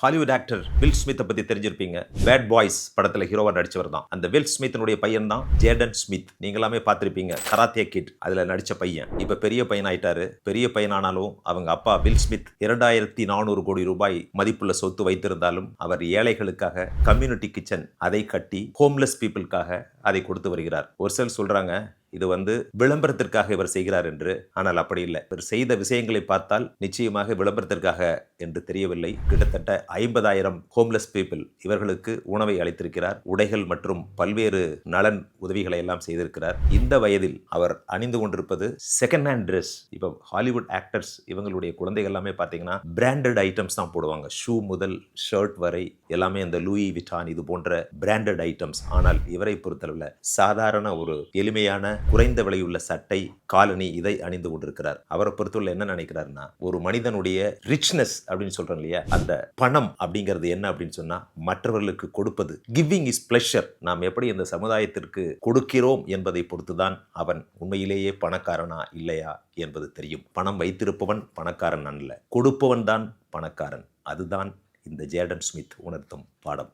Hollywood actor will ஸ்மித்தை பத்தி தெரிஞ்சிருப்பீங்க. Bad boys படத்துல ஹீரோவா நடிச்சவர் தான். அந்த வில் ஸ்மித்தினுடைய பையன் தான் ஜேடன் ஸ்மித். நீங்க எல்லாமே பார்த்திருப்பீங்க. கராத்தே கிட் அதுல நடிச்ச பையன் இப்ப பெரிய பையன் ஆயிட்டாரு. பெரிய பையனானாலும் அவங்க அப்பா வில் ஸ்மித் 2400 கோடி ரூபாய் மதிப்புள்ள சொத்து வைத்திருந்தாலும் அவர் ஏழைகளுக்காக கம்யூனிட்டி கிச்சன் அதை கட்டி ஹோம்லெஸ் பீப்புளுக்காக அதை கொடுத்து வருகிறார். ஒரு சிலர் சொல்றாங்க இது விளம்பரத்திற்காக இவர் செய்கிறார் என்று. ஆனால் அப்படி இல்லை. இவர் செய்த விஷயங்களை பார்த்தால் நிச்சயமாக விளம்பரத்திற்காக என்று தெரியவில்லை. கிட்டத்தட்ட 50,000 ஹோம்லெஸ் பீப்புள் இவர்களுக்கு உணவை அளித்திருக்கிறார். உடைகள் மற்றும் பல்வேறு நலன் உதவிகளை எல்லாம் செய்திருக்கிறார். இந்த வயதில் அவர் அணிந்து கொண்டிருப்பது செகண்ட் ஹேண்ட் ட்ரெஸ். இப்போ ஹாலிவுட் ஆக்டர்ஸ் இவங்களுடைய குழந்தைகள் எல்லாமே பார்த்தீங்கன்னா பிராண்டட் ஐட்டம்ஸ் தான் போடுவாங்க. ஷூ முதல் ஷர்ட் வரை எல்லாமே அந்த லூயி விட்டான் இது போன்ற பிராண்டட் ஐட்டம்ஸ். ஆனால் இவரை பொறுத்தளவில் சாதாரண ஒரு எளிமையான குறைந்த விலையுள்ள சட்டை, காலணி இதை அணிந்து கொண்டிருக்கிறார். அவரை பொறுத்தவரை என்ன நினைக்கிறாருன்னா, ஒரு மனிதனுடைய ரிச்னஸ் அப்படின்னு சொல்றோம் இல்லையா, அந்த பணம் அப்படிங்கிறது என்ன அப்படின்னு சொன்னா மற்றவர்களுக்கு கொடுப்பது. Giving is pleasure. நாம் எப்படி இந்த சமுதாயத்திற்கு கொடுக்கிறோம் என்பதை பொறுத்துதான் அவன் உண்மையிலேயே பணக்காரனா இல்லையா என்பது தெரியும். பணம் வைத்திருப்பவன் பணக்காரன் அல்ல, கொடுப்பவன் தான் பணக்காரன். அதுதான் இந்த ஜேடன் ஸ்மித் உணர்த்தும் பாடம்.